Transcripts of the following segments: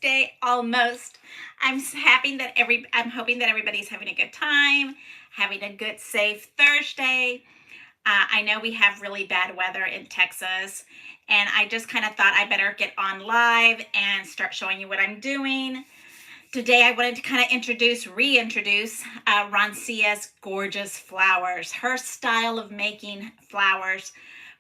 Day almost. I'm hoping that everybody's having a good time, having a good safe Thursday. I know we have really bad weather in Texas, and I just kind of thought I better get on live and start showing you what I'm doing. Today I wanted to kind of reintroduce Roncia's gorgeous flowers, her style of making flowers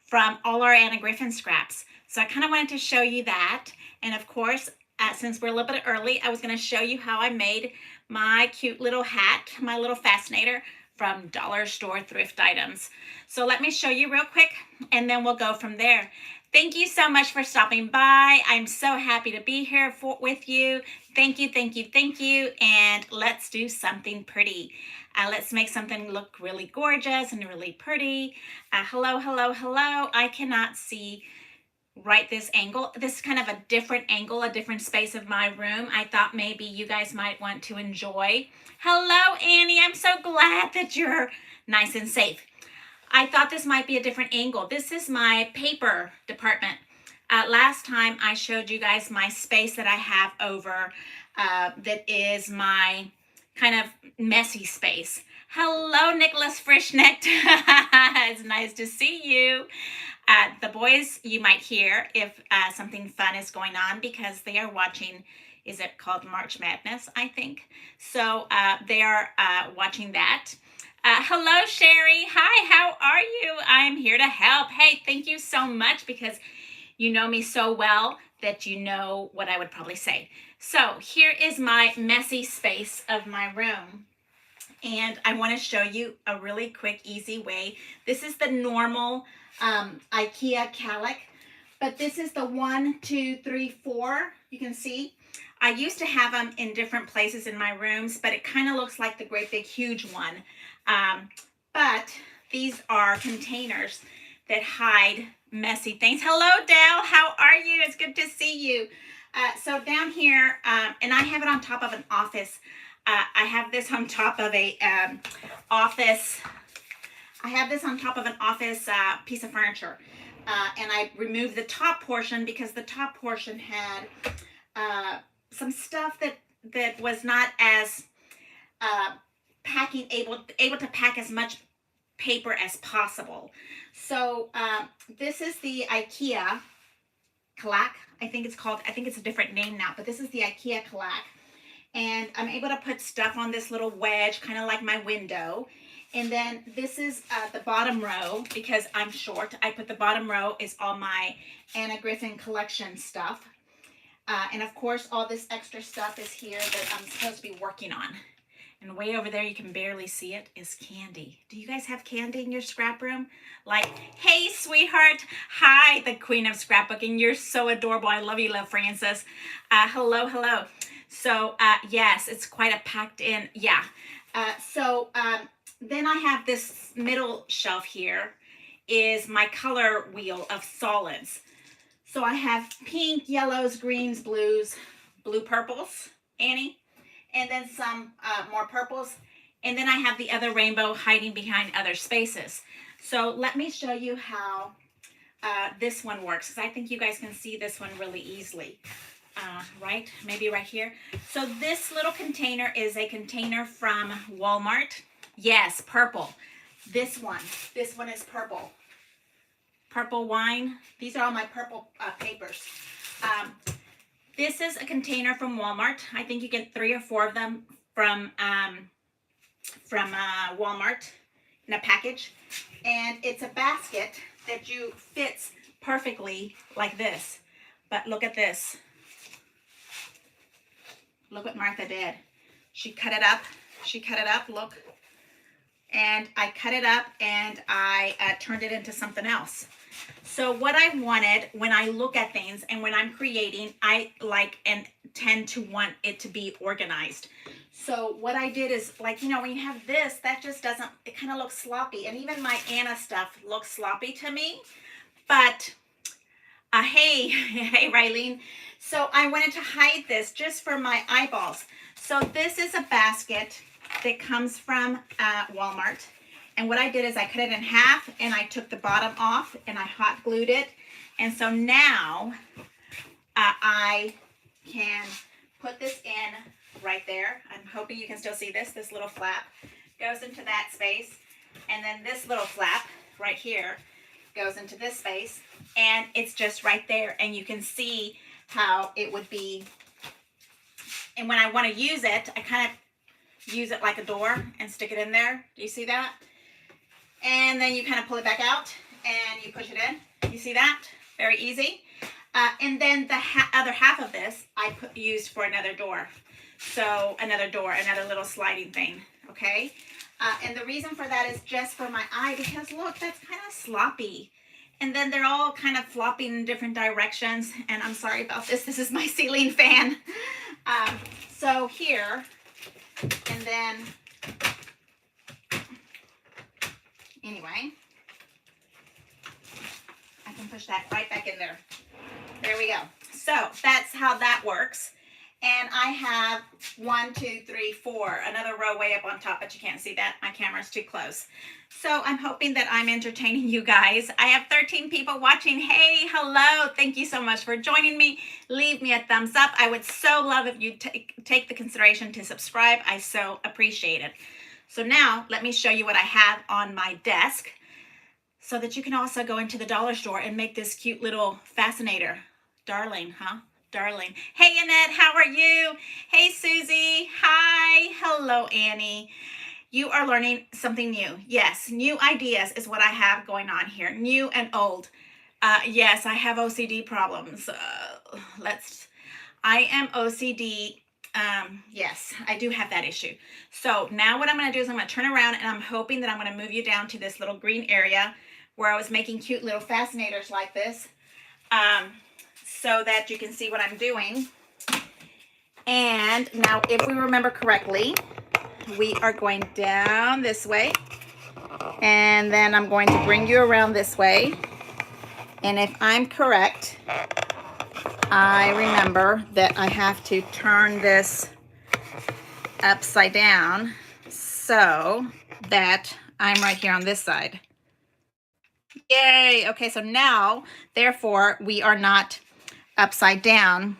from all our Anna Griffin scraps. So I kind of wanted to show you that. And of course, since we're a little bit early, I was going to show you how I made my cute little hat, my little fascinator from dollar store thrift items. So let me show you real quick and then we'll go from there. Thank you so much for stopping by. I'm so happy to be here with you. Thank you, thank you, thank you. And let's do something pretty. Let's make something look really gorgeous and really pretty. Hello, hello, hello. I cannot see right this angle. This is kind of a different angle, a different space of my room. I thought maybe you guys might want to enjoy. Hello, Annie. I'm so glad that you're nice and safe. I thought this might be a different angle. This is my paper department. Last time I showed you guys my space that I have over that is my kind of messy space. Hello, Nicholas Frischnecht. It's nice to see you. The boys, you might hear if something fun is going on because they are watching, is it called March Madness, I think. So they are watching that. Hello, Sherry. Hi, how are you? I'm here to help. Hey, thank you so much because you know me so well that you know what I would probably say. So here is my messy space of my room. And I want to show you a really quick, easy way. This is the normal IKEA calic, but this is the 1, 2, 3, 4. You can see. I used to have them in different places in my rooms, but it kind of looks like the great big huge one. But these are containers that hide messy things. Hello, Dale. How are you? It's good to see you. So down here, and I have it on top of an office. I have this on top of a office. I have this on top of an office piece of furniture. And I removed the top portion because the top portion had some stuff that was not as able to pack as much paper as possible. So this is the IKEA Kalak. I think it's a different name now, but this is the IKEA Kalak. And I'm able to put stuff on this little wedge, kind of like my window. And then this is the bottom row, because I'm short. I put the bottom row is all my Anna Griffin collection stuff. And of course, all this extra stuff is here that I'm supposed to be working on. And way over there, you can barely see it, is candy. Do you guys have candy in your scrap room? Like, hey, sweetheart. Hi, the queen of scrapbooking. You're so adorable. I love you, Love Francis. Hello, hello. So, yes, it's quite a packed in. Yeah. Then I have this middle shelf here is my color wheel of solids. So I have pink, yellows, greens, blues, blue purples, Annie, and then some more purples. And then I have the other rainbow hiding behind other spaces. So let me show you how this one works, because I think you guys can see this one really easily. Right? Maybe right here. So this little container is a container from Walmart. Yes, purple. This one is purple. Purple wine. These are all my purple papers. This is a container from Walmart. I think you get 3 or 4 of them from Walmart in a package. And it's a basket that fits perfectly like this. But look at this. Look what Martha did. She cut it up, look. And I cut it up and I turned it into something else. So what I wanted when I look at things and when I'm creating, I like and tend to want it to be organized. So what I did is, like, you know, when you have this, that just doesn't, it kind of looks sloppy. And even my Anna stuff looks sloppy to me. But hey, hey, Raylene. So I wanted to hide this just for my eyeballs. So this is a basket that comes from Walmart. And what I did is I cut it in half and I took the bottom off and I hot glued it. And so now I can hoping you can still see this. This little flap goes into that space. And then this little flap right here goes into this space. And it's just right there. And you can see how it would be. And when I want to use it, I kind of use it like a door and stick it in there. Do you see that? And then you kind of pull it back out and you push it in. You see that? Very easy. And then the other half of this I used for another door. So another door, another little sliding thing. Okay. And the reason for that is just for my eye, because look, that's kind of sloppy. And then they're all kind of flopping in different directions. And I'm sorry about this. This is my ceiling fan. So here, and then, anyway, I can push that right back in there. There we go. So that's how that works. And I have 1, 2, 3, 4, another row way up on top, but you can't see that. My camera's too close. So I'm hoping that I'm entertaining you guys. I have 13 people watching. Hey, hello. Thank you so much for joining me. Leave me a thumbs up. I would so love if you take the consideration to subscribe. I so appreciate it. So now let me show you what I have on my desk so that you can also go into the dollar store and make this cute little fascinator. Darling, huh? Darling. Hey, Annette, how are you? Hey, Susie. Hi. Hello, Annie. You are learning something new. Yes, new ideas is what I have going on here. New and old. Yes, I have OCD problems. I am OCD. Yes, I do have that issue. So now what I'm going to do is I'm going to turn around and I'm hoping that I'm going to move you down to this little green area where I was making cute little fascinators like this. So that you can see what I'm doing. And now if we remember correctly, we are going down this way. And then I'm going to bring you around this way. And if I'm correct, I remember that I have to turn this upside down so that I'm right here on this side. Yay! Okay, so now, therefore, we are not upside down,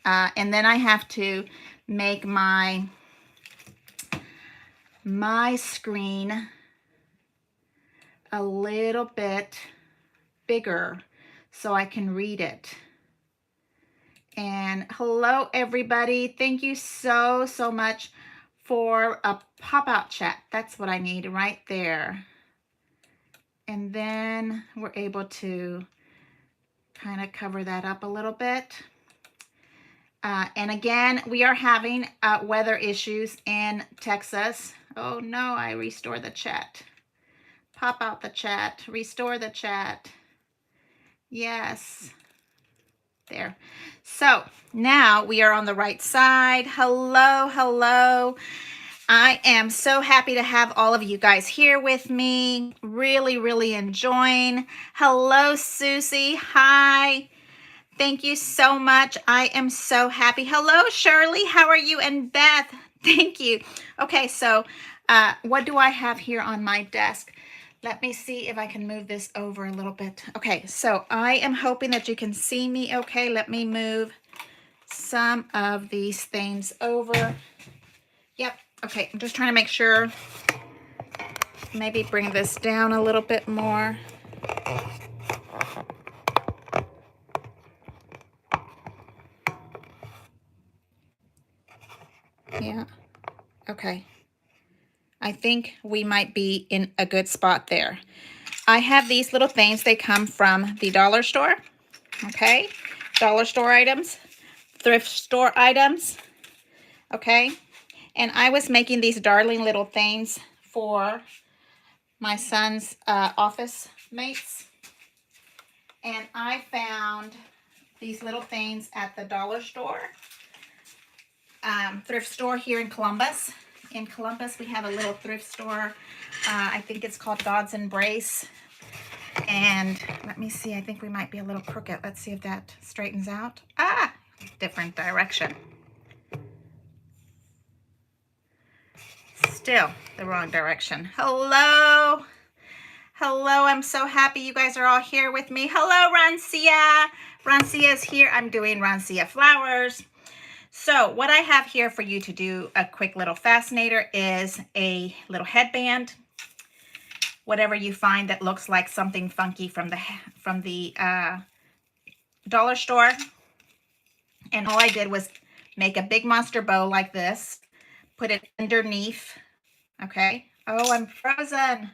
and then I have to make my screen a little bit bigger so I can read it. And hello everybody, thank you so much for a pop-out chat. That's what I need right there. And then we're able to kind of cover that up a little bit. And again, we are having weather issues in Texas. Oh no, I restored the chat. Pop out the chat, restore the chat. Yes, there. So now we are on the right side. Hello, hello. I am so happy to have all of you guys here with me. Really enjoying. Hello, Susie. Hi. Thank you so much. I am so happy. Hello, Shirley. How are you? And Beth, thank you. Okay, so what do I have here on my desk? Let me see if I can move this over a little bit. Okay, so I am hoping that you can see me okay. Let me move some of these things over. Yep. Okay, I'm just trying to make sure. Maybe bring this down a little bit more. Yeah. Okay. I think we might be in a good spot there. I have these little things. They come from the dollar store. Okay. Dollar store items. Thrift store items. Okay. And I was making these darling little things for my son's office mates. And I found these little things at the dollar store. Thrift store here in Columbus. In Columbus, we have a little thrift store. I think it's called God's Embrace. And let me see. I think we might be a little crooked. Let's see if that straightens out. Ah, different direction. Still the wrong direction. Hello. Hello. I'm so happy you guys are all here with me. Hello, Roncia. Roncia is here. I'm doing Roncia flowers. So what I have here for you to do a quick little fascinator is a little headband, whatever you find that looks like something funky from the dollar store. And all I did was make a big monster bow like this, put it underneath. Okay. Oh, I'm frozen.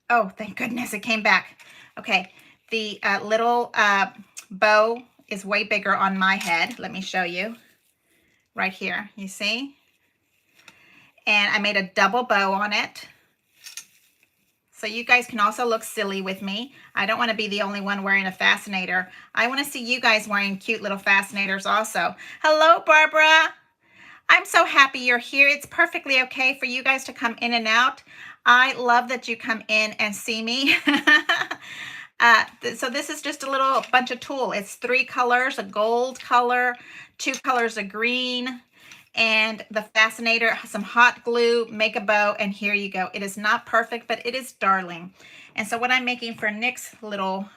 Oh, thank goodness it came back. Okay. The little bow is way bigger on my head. Let me show you right here. You see? And I made a double bow on it. So you guys can also look silly with me. I don't want to be the only one wearing a fascinator. I want to see you guys wearing cute little fascinators also. Hello, Barbara. I'm so happy you're here. It's perfectly okay for you guys to come in and out. I love that you come in and see me. So this is just a little bunch of tulle. It's 3 colors, a gold color, 2 colors of green, and the fascinator, some hot glue, make a bow, and here you go. It is not perfect, but it is darling. And so what I'm making for Nick's little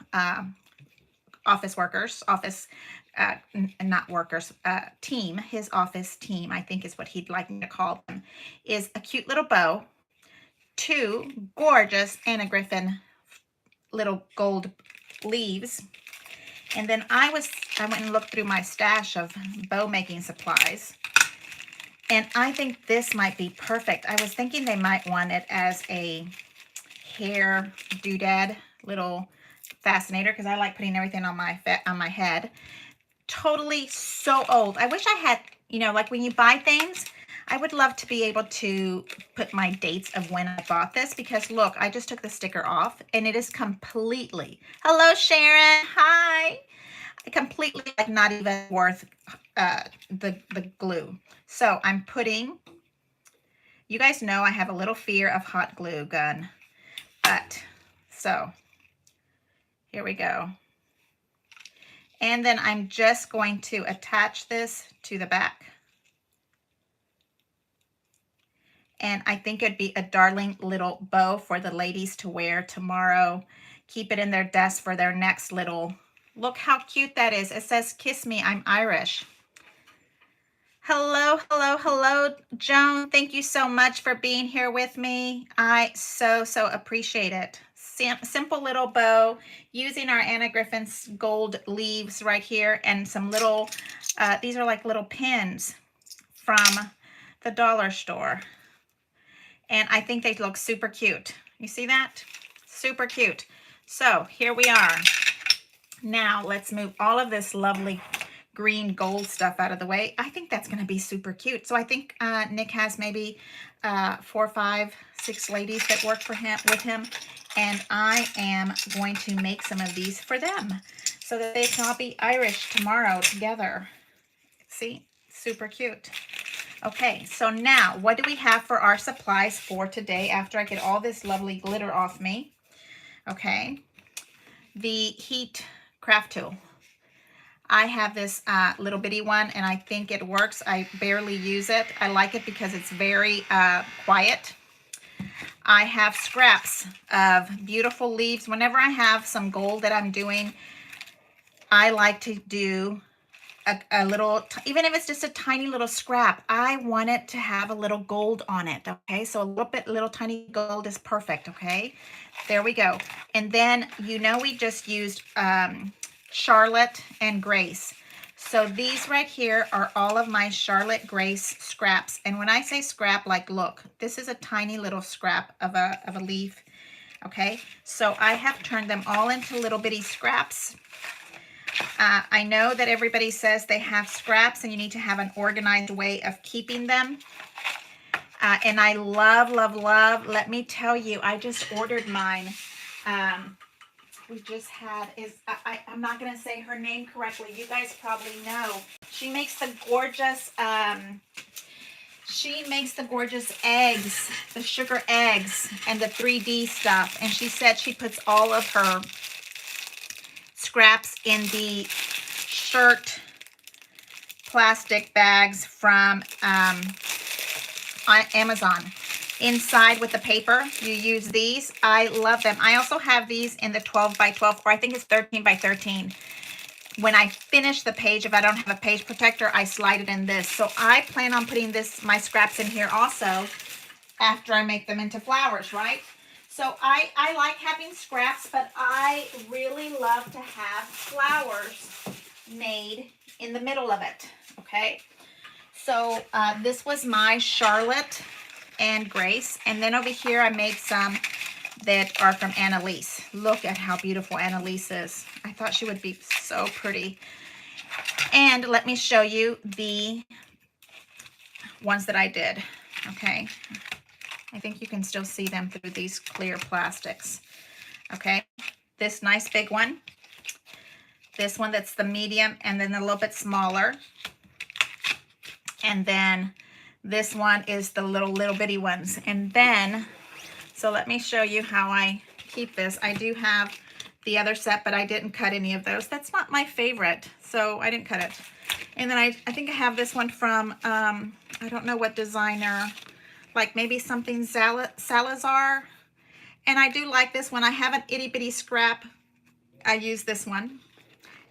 team, his office team, I think is what he'd like me to call them, is a cute little bow, 2 gorgeous Anna Griffin little gold leaves. And then I went and looked through my stash of bow making supplies. And I think this might be perfect. I was thinking they might want it as a hair doodad little fascinator because I like putting everything on my head. Totally so old. I wish I had, you know, like when you buy things, I would love to be able to put my dates of when I bought this because look, I just took the sticker off and it is completely, hello Sharon, hi, completely like not even worth the glue. So I'm putting, you guys know I have a little fear of hot glue gun, but so here we go. And then I'm just going to attach this to the back. And I think it'd be a darling little bow for the ladies to wear tomorrow. Keep it in their desk for their next little, look how cute that is. It says, "Kiss me, I'm Irish." Hello, hello, hello, Joan. Thank you so much for being here with me. I so appreciate it. Simple little bow using our Anna Griffin's gold leaves right here and some little, these are like little pins from the dollar store. And I think they look super cute. You see that? Super cute. So here we are. Now let's move all of this lovely green gold stuff out of the way. I think that's going to be super cute. So I think Nick has maybe 4, 5, 6 ladies that work for him with him, and I am going to make some of these for them so that they can all be Irish tomorrow together. See, super cute. Okay, so now what do we have for our supplies for today after I get all this lovely glitter off me? Okay, the heat craft tool. I have this little bitty one and I think it works. I barely use it. I like it because it's very quiet. I have scraps of beautiful leaves. Whenever I have some gold that I'm doing, I like to do a little, even if it's just a tiny little scrap, I want it to have a little gold on it. Okay, so a little tiny gold is perfect. Okay, there we go. And then, you know, we just used Charlotte and Grace. So these right here are all of my Charlotte Grace scraps. And when I say scrap, like, look, this is a tiny little scrap of a leaf. Okay, so I have turned them all into little bitty scraps. I know that everybody says they have scraps and you need to have an organized way of keeping them. And I love, let me tell you, I just ordered mine. We just had, I'm not going to say her name correctly. You guys probably know. She makes the gorgeous, eggs, the sugar eggs and the 3D stuff. And she said she puts all of her scraps in the shirt plastic bags from Amazon. Inside with the paper, you use these. I love them. I also have these in the 12 by 12, or I think it's 13 by 13. when I finish the page, if I don't have a page protector, I slide it in this. So I plan on putting my scraps in here also after I make them into flowers, right? So I like having scraps, but I really love to have flowers made in the middle of it, okay? So this was my Charlotte and Grace. And then over here I made some that are from Annalise. Look at how beautiful Annalise is. I thought she would be so pretty. And let me show you the ones that I did, okay? I think you can still see them through these clear plastics, okay? This nice big one. This one that's the medium, and then a little bit smaller. And then this one is the little bitty ones. And then, so let me show you how I keep this. I do have the other set, but I didn't cut any of those. That's not my favorite, so I didn't cut it. And then I think I have this one from, I don't know what designer, like maybe something Salazar. And I do like this one. I have an itty bitty scrap. I use this one.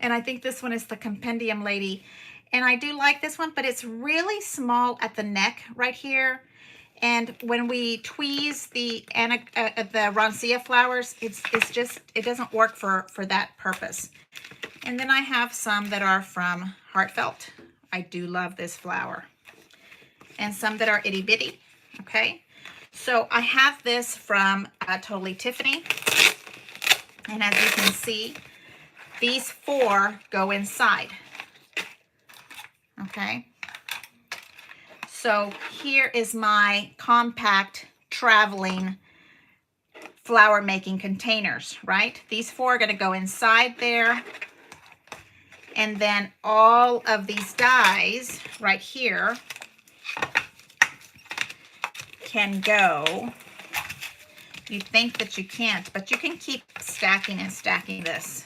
And I think this one is the Compendium Lady. And I do like this one, but it's really small at the neck right here. And when we tweeze the Roncia flowers, it doesn't work for that purpose. And then I have some that are from Heartfelt. I do love this flower. And some that are itty bitty, okay? So I have this from Totally Tiffany. And as you can see, these 4 go inside, okay? So here is my compact traveling flower making containers, right? These 4 are gonna go inside there. And then all of these dies right here can go. You think that you can't, but you can keep stacking and stacking this.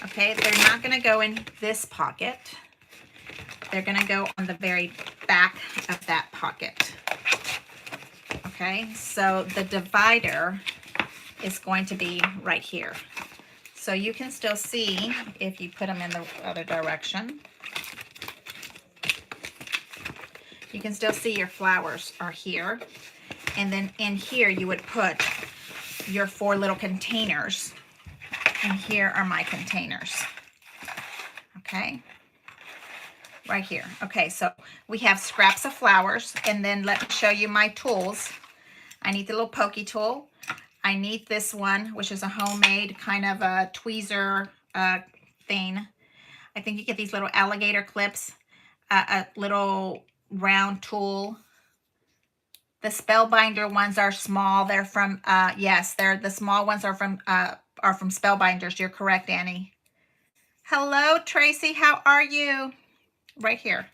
Okay, they're not gonna go in this pocket. They're gonna go on the very back of that pocket. Okay, so the divider is going to be right here. So you can still see if you put them in the other direction. You can still see your flowers are here. And then in here you would put your 4 little containers. And here are my containers. Okay. Right here. Okay, so we have scraps of flowers. And then let me show you my tools. I need the little pokey tool. I need this one, which is a homemade kind of a tweezer thing. I think you get these little alligator clips. A little round tool. The Spellbinder ones are small. They're from, yes, the small ones are from Spellbinders. You're correct, Annie. Hello, Tracy. How are you? Right here.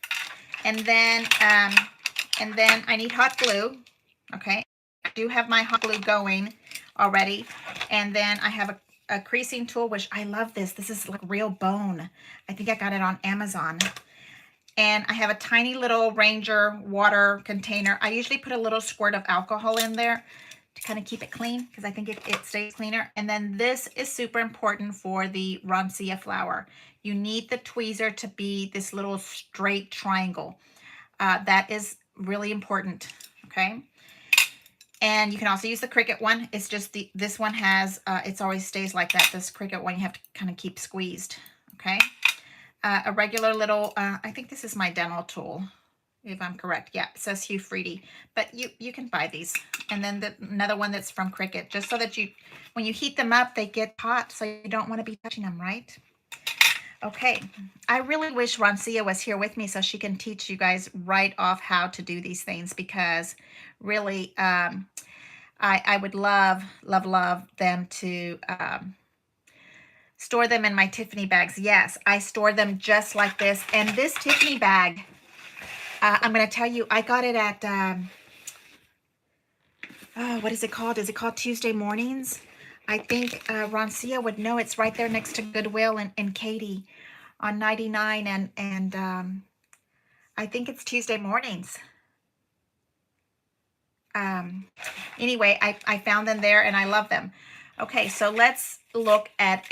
And then I need hot glue. Okay. I do have my hot glue going already. And then I have a creasing tool, which I love this. This is like real bone. I think I got it on Amazon. And I have a tiny little Ranger water container. I usually put a little squirt of alcohol in there to kind of keep it clean because I think it stays cleaner. And then this is super important for the Roncia flower. You need the tweezer to be this little straight triangle. That is really important, okay? And you can also use the Cricut one. It's just this one has, it always stays like that. This Cricut one you have to kind of keep squeezed, okay? A regular little, I think this is my dental tool, if I'm correct. Yeah, it says Hugh Freedy, but you can buy these. And then another one that's from Cricut, just so that when you heat them up, they get hot, so you don't want to be touching them, right? Okay, I really wish Roncia was here with me so she can teach you guys right off how to do these things, because really, I would love them to store them in my Tiffany bags. Yes, I store them just like this. And this Tiffany bag, I'm going to tell you, I got it at, what is it called? Is it called Tuesday Mornings? I think Roncia would know. It's right there next to Goodwill and Katie on 99. And I think it's Tuesday Mornings. Anyway, I found them there and I love them. Okay, so let's look at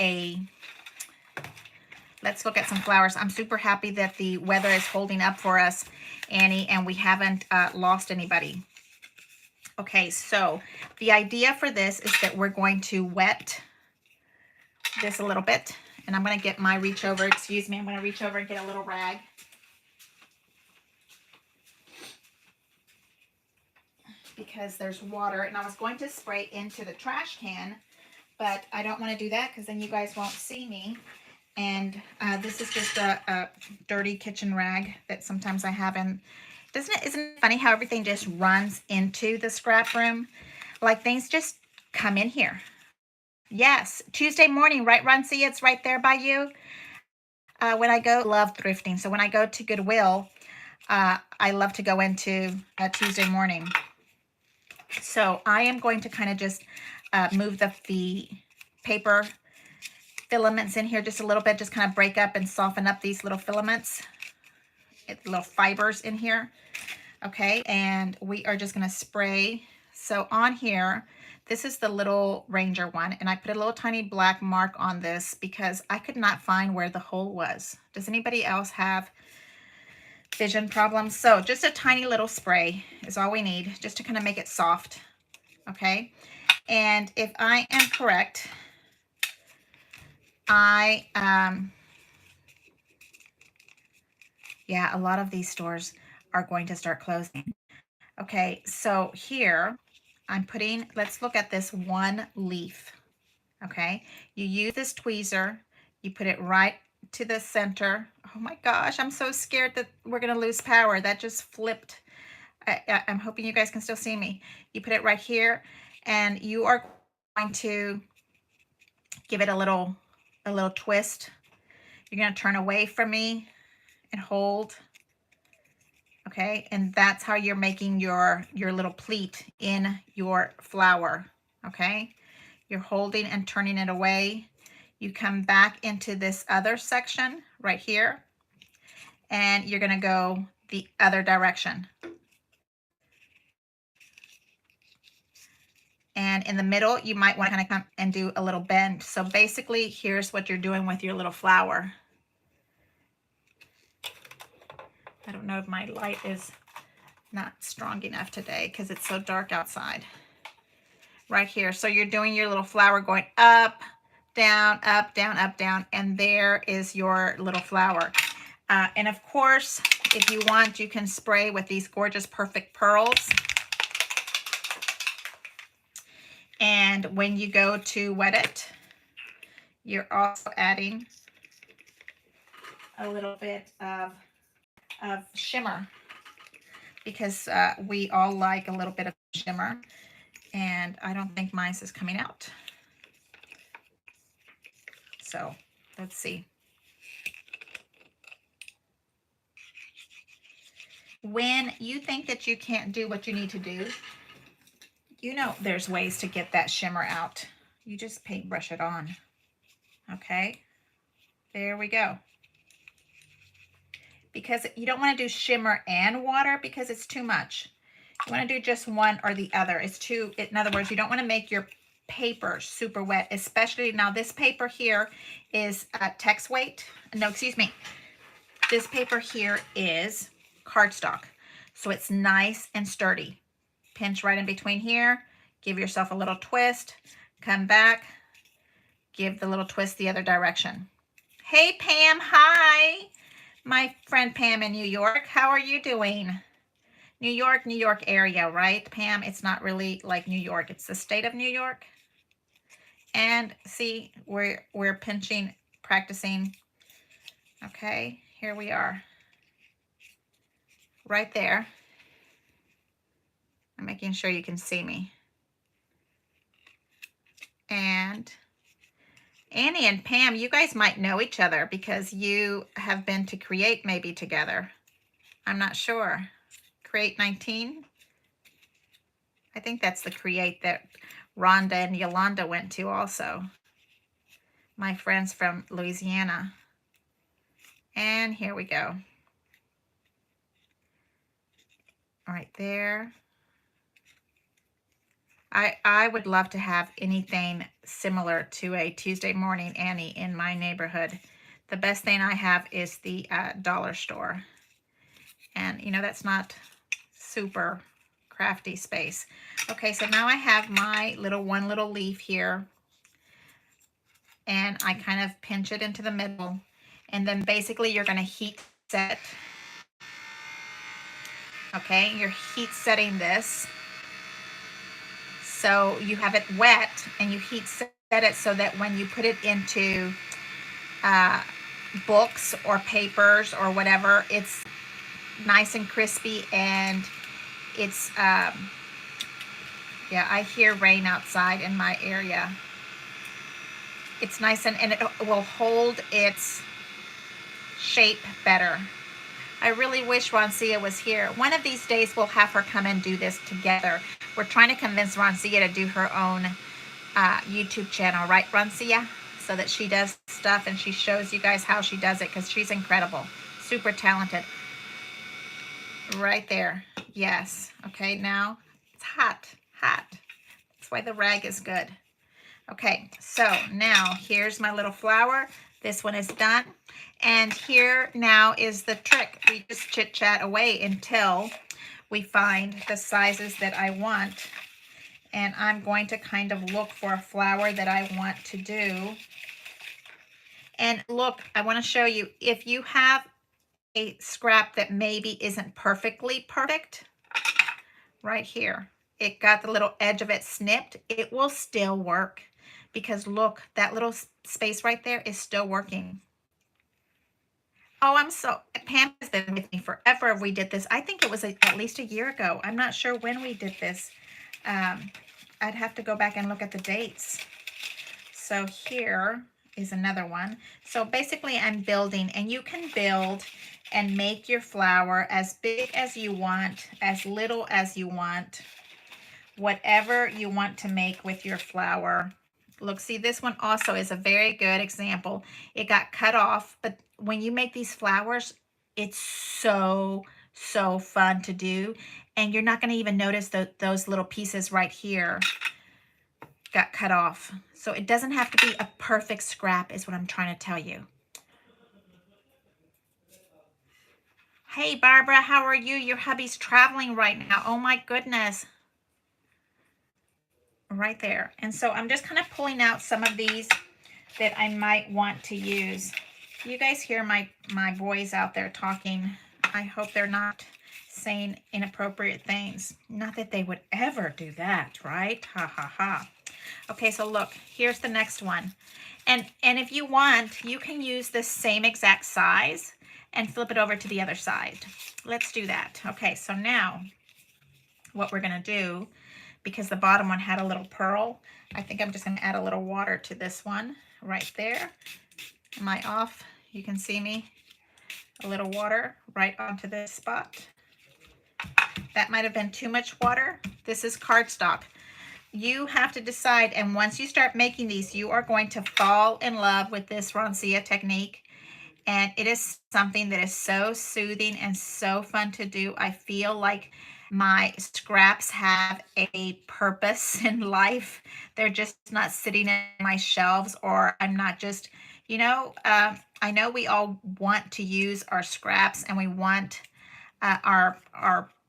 let's look at some flowers. I'm super happy that the weather is holding up for us, Annie, and we haven't lost anybody. Okay, so the idea for this is that we're going to wet this a little bit, and I'm going to get my reach over, excuse me, I'm going to reach over and get a little rag. Because there's water, and I was going to spray into the trash can, but I don't want to do that because then you guys won't see me. And this is just a dirty kitchen rag that sometimes I have in. Isn't it funny how everything just runs into the scrap room? Like things just come in here. Yes, Tuesday morning, right, Roncia? It's right there by you. When I go, love thrifting. So when I go to Goodwill, I love to go into a Tuesday morning. So I am going to kind of just move the paper filaments in here just a little bit, just kind of break up and soften up these little filaments, little fibers in here. Okay, and we are just going to spray. So on here, this is the little Ranger one, and I put a little tiny black mark on this because I could not find where the hole was. Does anybody else have vision problems? So just a tiny little spray is all we need, just to kind of make it soft. Okay, and if I am correct, yeah, a lot of these stores are going to start closing. Okay, so here I'm putting, let's look at this one leaf. Okay, you use this tweezer, you put it right to the center. Oh my gosh, I'm so scared that we're going to lose power. That just flipped. I'm hoping you guys can still see me. You put it right here, and you are going to give it a little twist. You're going to turn away from me and hold. Okay, and that's how you're making your little pleat in your flower. Okay, you're holding and turning it away. You come back into this other section right here, and you're going to go the other direction. And in the middle, you might want to kind of come and do a little bend. So basically, here's what you're doing with your little flower. I don't know if my light is not strong enough today because it's so dark outside. Right here. So you're doing your little flower going up, down, up, down, up, down, and there is your little flower. And of course, if you want, you can spray with these gorgeous Perfect Pearls. And when you go to wet it, you're also adding a little bit of shimmer, because we all like a little bit of shimmer, and I don't think mine is coming out. So let's see. When you think that you can't do what you need to do, you know there's ways to get that shimmer out. You just paintbrush it on. Okay, there we go. Because you don't want to do shimmer and water because it's too much. You want to do just one or the other. It's too, in other words, you don't want to make your paper super wet, especially now this paper here is text weight. No, excuse me. This paper here is cardstock. So it's nice and sturdy. Pinch right in between here. Give yourself a little twist. Come back. Give the little twist the other direction. Hey, Pam. Hi. My friend Pam in New York. How are you doing? New York area, right, Pam? It's not really like New York. It's the state of New York. And see, we're pinching, practicing. Okay, here we are. Right there. I'm making sure you can see me. And Annie and Pam, you guys might know each other because you have been to Create maybe together. I'm not sure. Create 19? I think that's the Create that Rhonda and Yolanda went to also. My friends from Louisiana. And here we go. Right there. I would love to have anything similar to a Tuesday morning Annie in my neighborhood. the best thing I have is the dollar store. And, you know, that's not super crafty space. Okay, so now I have my one little leaf here. And I kind of pinch it into the middle. And then basically you're going to heat set. Okay, you're heat setting this. So you have it wet and you heat set it so that when you put it into books or papers or whatever, it's nice and crispy, and it's yeah, I hear rain outside in my area. It's nice, and it will hold its shape better. I really wish Roncia was here. One of these days we'll have her come and do this together. We're trying to convince Roncia to do her own YouTube channel, right, Roncia? So that she does stuff and she shows you guys how she does it, because she's incredible, super talented. Right there. Yes. Okay, now it's hot. That's why the rag is good. Okay, so now here's my little flower. This one is done. And here now is the trick. We just chit chat away until we find the sizes that I want. And I'm going to kind of look for a flower that I want to do. And look, I want to show you, if you have a scrap that maybe isn't perfectly perfect, right here, it got the little edge of it snipped, it will still work, because look, that little space right there is still working. Oh, Pam has been with me forever. We did this, I think it was at least a year ago. I'm not sure when we did this. I'd have to go back and look at the dates. So here is another one. So basically I'm building, and you can build and make your flower as big as you want, as little as you want, whatever you want to make with your flower. Look, see, this one also is a very good example. It got cut off, but when you make these flowers, it's so fun to do. And you're not going to even notice those little pieces right here got cut off. So it doesn't have to be a perfect scrap, is what I'm trying to tell you. Hey, Barbara, how are you? Your hubby's traveling right now. Oh my goodness. Right there. And so I'm just kind of pulling out some of these that I might want to use. You guys hear my boys out there talking. I hope they're not saying inappropriate things. Not that they would ever do that, right? Ha ha ha. Okay, so look, here's the next one. And if you want, you can use this same exact size and flip it over to the other side. Let's do that. Okay, so now what we're going to do, because the bottom one had a little pearl, I think I'm just going to add a little water to this one right there. Am I off? You can see me. A little water right onto this spot. That might have been too much water. This is cardstock. You have to decide, and once you start making these, you are going to fall in love with this Roncia technique. And it is something that is so soothing and so fun to do. I feel like my scraps have a purpose in life. They're just not sitting in my shelves, or I'm not just, you know, I know we all want to use our scraps, and we want our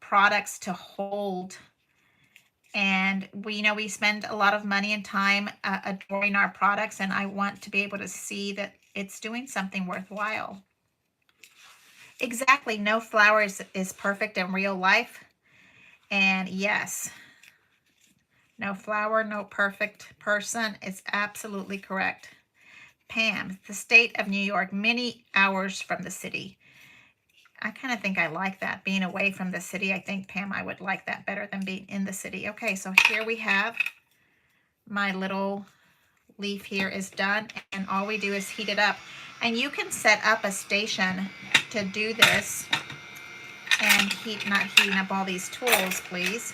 products to hold. And we spend a lot of money and time adoring our products, and I want to be able to see that it's doing something worthwhile. Exactly. No flower is perfect in real life. And yes, no flower, no perfect person. It's absolutely correct. Pam, the state of New York, many hours from the city. I kind of think I like that, being away from the city. I think, Pam, I would like that better than being in the city. Okay, so here we have my little leaf here is done, and all we do is heat it up. And you can set up a station to do this, and not heating up all these tools, please,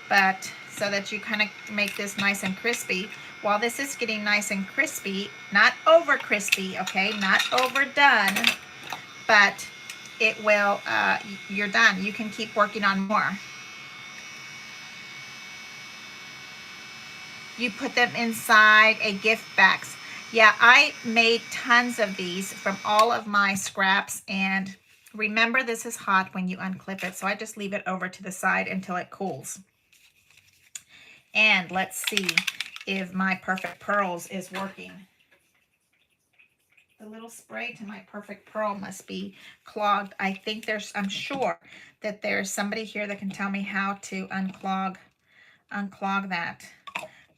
but so that you kind of make this nice and crispy. While this is getting nice and crispy, not over crispy, okay, not overdone, but it will, you're done. You can keep working on more. You put them inside a gift box. Yeah, I made tons of these from all of my scraps, and remember this is hot when you unclip it, so I just leave it over to the side until it cools. And let's see if my Perfect Pearls is working. The little spray to my Perfect Pearl must be clogged. I'm sure that there's somebody here that can tell me how to unclog that.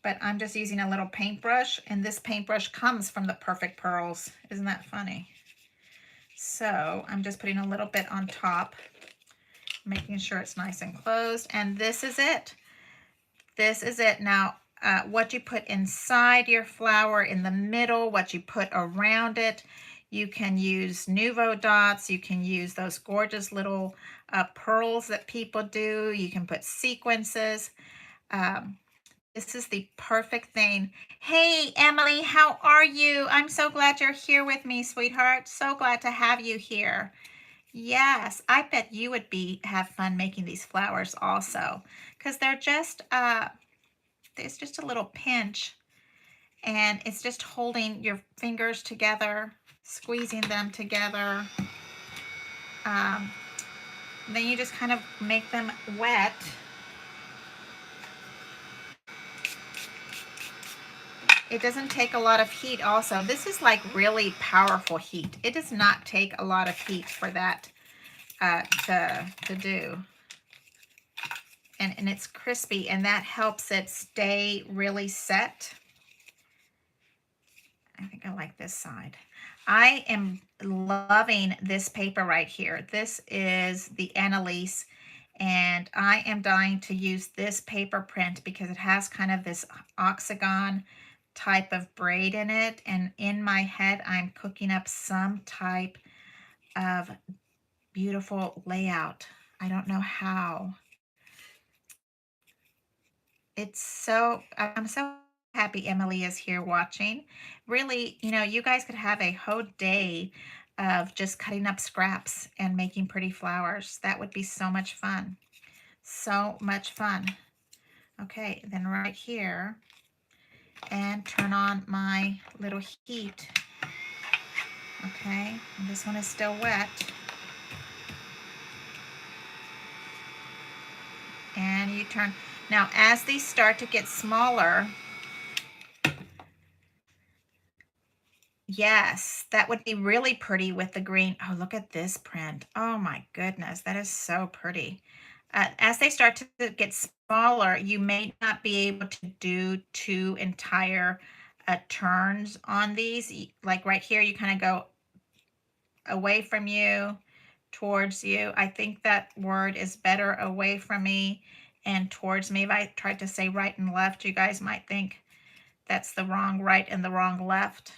But I'm just using a little paintbrush, and this paintbrush comes from the Perfect Pearls. Isn't that funny? So I'm just putting a little bit on top, making sure it's nice and closed. And this is it. This is it. Now, what you put inside your flower, in the middle, what you put around it, you can use Nuvo dots. You can use those gorgeous little pearls that people do. You can put sequences. This is the perfect thing. Hey, Emily, how are you? I'm so glad you're here with me, sweetheart. So glad to have you here. Yes, I bet you would have fun making these flowers also, because they're just it's just a little pinch, and it's just holding your fingers together, squeezing them together. Um, then you just kind of make them wet. It doesn't take a lot of heat also. This is like really powerful heat. It does not take a lot of heat for that to do. And it's crispy, and that helps it stay really set. I think I like this side. I am loving this paper right here. This is the Annalise, and I am dying to use this paper print because it has kind of this octagon type of braid in it, and in my head I'm cooking up some type of beautiful layout. I don't know how. I'm so happy Emily is here watching. Really, you guys could have a whole day of just cutting up scraps and making pretty flowers. That would be so much fun. So much fun. Okay, then right here, and turn on my little heat. Okay, and this one is still wet. And you turn. Now, as these start to get smaller, yes, that would be really pretty with the green. Oh, look at this print. Oh my goodness, that is so pretty. As they start to get smaller, you may not be able to do two entire turns on these. Like right here, you kind of go away from you, towards you. I think that word is better, away from me and towards me. If I tried to say right and left, you guys might think that's the wrong right and the wrong left.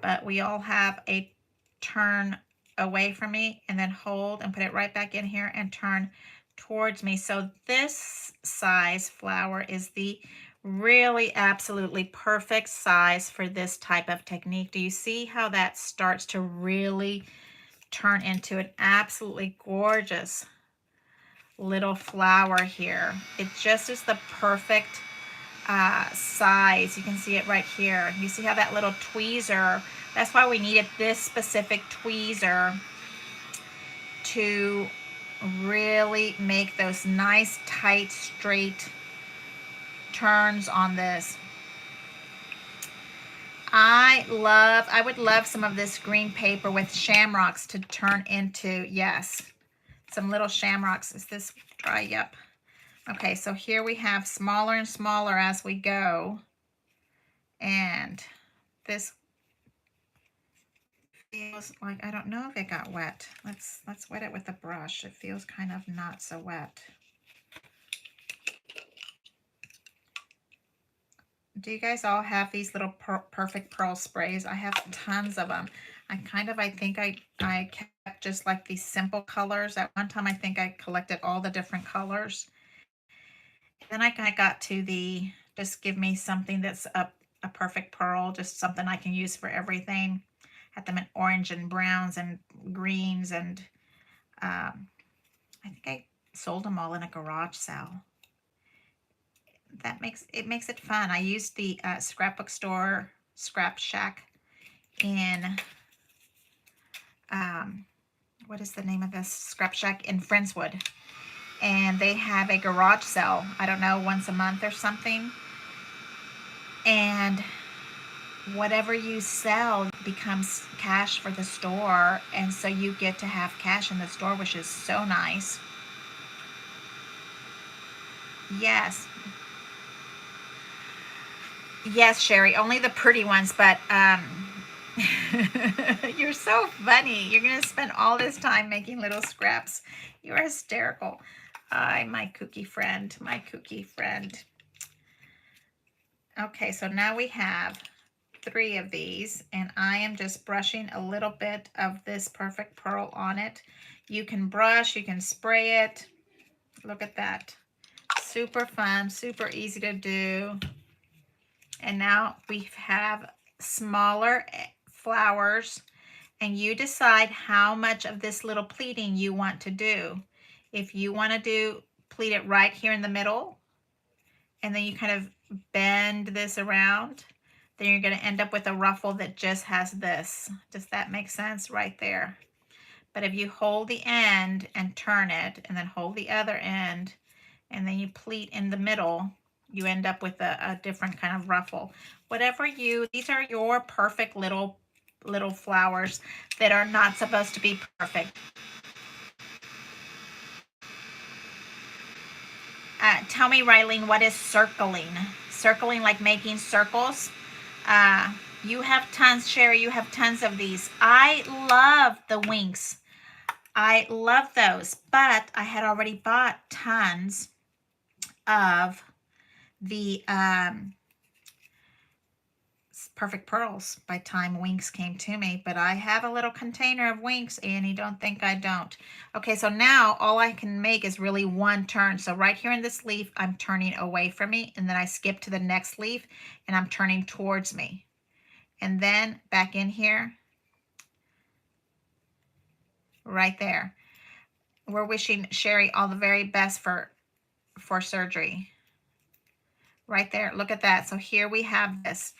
But we all have a turn away from me, and then hold and put it right back in here and turn towards me. So this size flower is the really absolutely perfect size for this type of technique. Do you see how that starts to really turn into an absolutely gorgeous little flower here? It just is the perfect size. You can see it right here. You see how that little tweezer, that's why we needed this specific tweezer to really make those nice, tight, straight turns on this. I would love some of this green paper with shamrocks to turn into, yes, some little shamrocks. Is this dry? Yep. Okay, so here we have smaller and smaller as we go. And this feels like, I don't know if it got wet. Let's wet it with a brush. It feels kind of not so wet. Do you guys all have these little perfect pearl sprays? I have tons of them. I think I kept just like these simple colors. At one time, I think I collected all the different colors. Then I kind of got to the, just give me something that's a perfect pearl, just something I can use for everything. Had them in orange and browns and greens, and I think I sold them all in a garage sale. It makes it fun. I used the scrapbook store Scrap Shack in, what is the name of this? Scrap Shack in Friendswood. And they have a garage sale, I don't know, once a month or something. And whatever you sell becomes cash for the store. And so you get to have cash in the store, which is so nice. Yes. Yes, Sherry, only the pretty ones, but you're so funny. You're going to spend all this time making little scraps. You're hysterical. Hi, my kooky friend, my kooky friend. Okay, so now we have 3 of these, and I am just brushing a little bit of this Perfect Pearl on it. You can brush, you can spray it. Look at that. Super fun, super easy to do. And now we have smaller flowers, and you decide how much of this little pleating you want to do. If you want to pleat it right here in the middle, and then you kind of bend this around, then you're going to end up with a ruffle that just has this. Does that make sense? Right there. But if you hold the end and turn it, and then hold the other end, and then you pleat in the middle, you end up with a different kind of ruffle. Whatever these are your perfect little flowers that are not supposed to be perfect. Tell me, Rylene, what is circling? Circling, like making circles? You have tons, Sherry, you have tons of these. I love the winks. I love those, but I had already bought tons of the Perfect Pearls by time winks came to me, but I have a little container of winks, Annie. Don't think I don't. Okay, so now all I can make is really one turn. So right here in this leaf, I'm turning away from me, and then I skip to the next leaf, and I'm turning towards me. And then back in here, right there. We're wishing Sherry all the very best for surgery. Right there, look at that. So here we have this.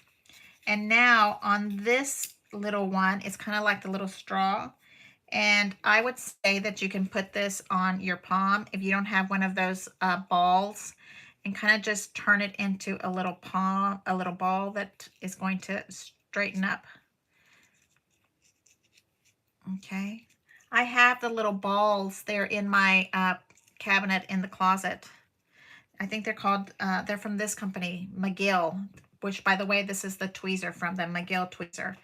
And now on this little one, it's kind of like the little straw. And I would say that you can put this on your palm if you don't have one of those balls, and kind of just turn it into a little ball that is going to straighten up. Okay. I have the little balls. They're in my cabinet in the closet. I think they're called, they're from this company, McGill, which, by the way, this is the tweezer from them, McGill tweezer.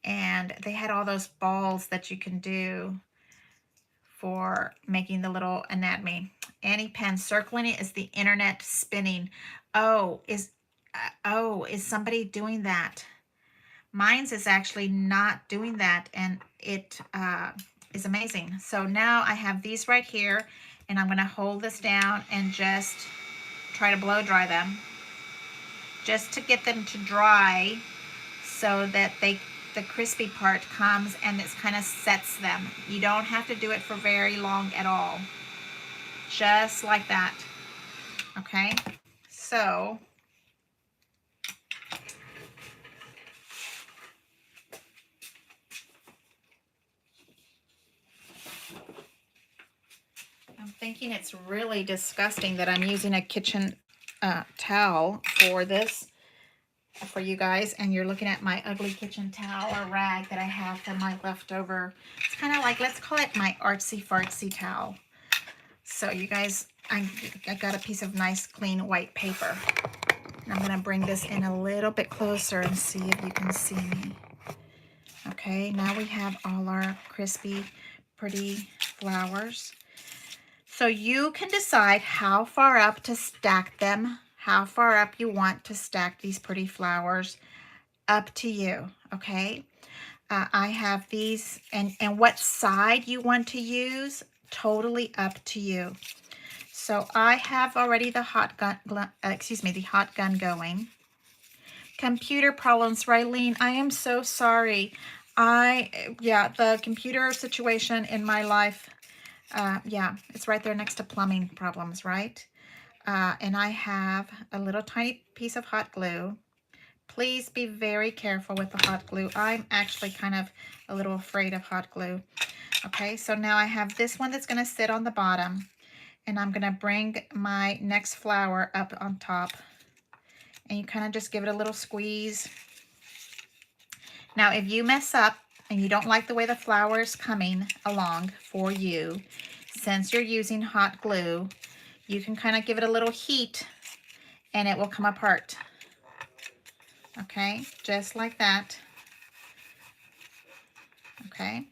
And they had all those balls that you can do for making the little anatomy. Annie Penn, circling it is the internet spinning. Oh, is somebody doing that? Mine's is actually not doing that, and it is amazing. So now I have these right here, and I'm going to hold this down and just try to blow dry them, just to get them to dry, so that the crispy part comes and it kind of sets them. You don't have to do it for very long at all. Just like that. Okay, so I'm thinking it's really disgusting that I'm using a kitchen towel for this, for you guys, and you're looking at my ugly kitchen towel or rag that I have for my leftover. It's kind of like, let's call it my artsy fartsy towel. So you guys, I got a piece of nice clean white paper. I'm going to bring this in a little bit closer and see if you can see me. Okay, now we have all our crispy, pretty flowers. So you can decide how far up to stack them, how far up you want to stack these pretty flowers. Up to you, okay? I have these, and what side you want to use, totally up to you. So I have already the hot gun going. Computer problems, Rylene. I am so sorry. The computer situation in my life, it's right there next to plumbing problems, right? And I have a little tiny piece of hot glue, Please be very careful with the hot glue. I'm actually kind of a little afraid of hot glue. Okay, so now I have this one that's going to sit on the bottom, and I'm going to bring my next flower up on top, and you kind of just give it a little squeeze. Now, if you mess up and you don't like the way the flower is coming along for you, since you're using hot glue, you can kind of give it a little heat and it will come apart. Okay, just like that. Okay.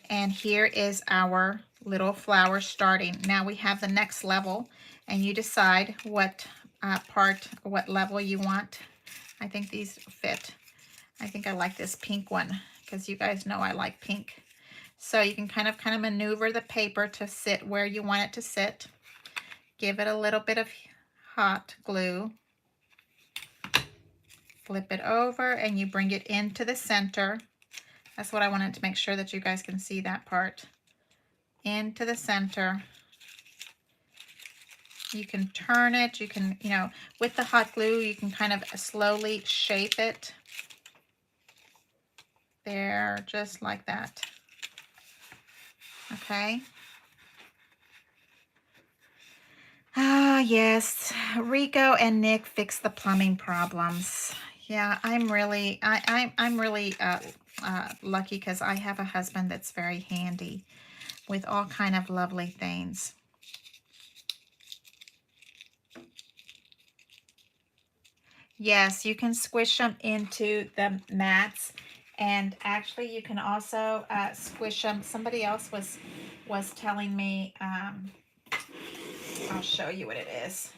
And here is our little flower starting. Now we have the next level, and you decide what what level you want. I think these fit. I think I like this pink one because you guys know I like pink. So you can kind of maneuver the paper to sit where you want it to sit. Give it a little bit of hot glue. Flip it over and you bring it into the center. That's what I wanted to make sure that you guys can see that part. Into the center. You can turn it. You can, with the hot glue, you can kind of slowly shape it. There, just like that. Okay. Ah, yes. Rico and Nick fix the plumbing problems. Yeah, I'm really lucky because I have a husband that's very handy with all kind of lovely things. Yes, you can squish them into the mats, and actually you can also squish them. Somebody else was telling me, I'll show you what it is.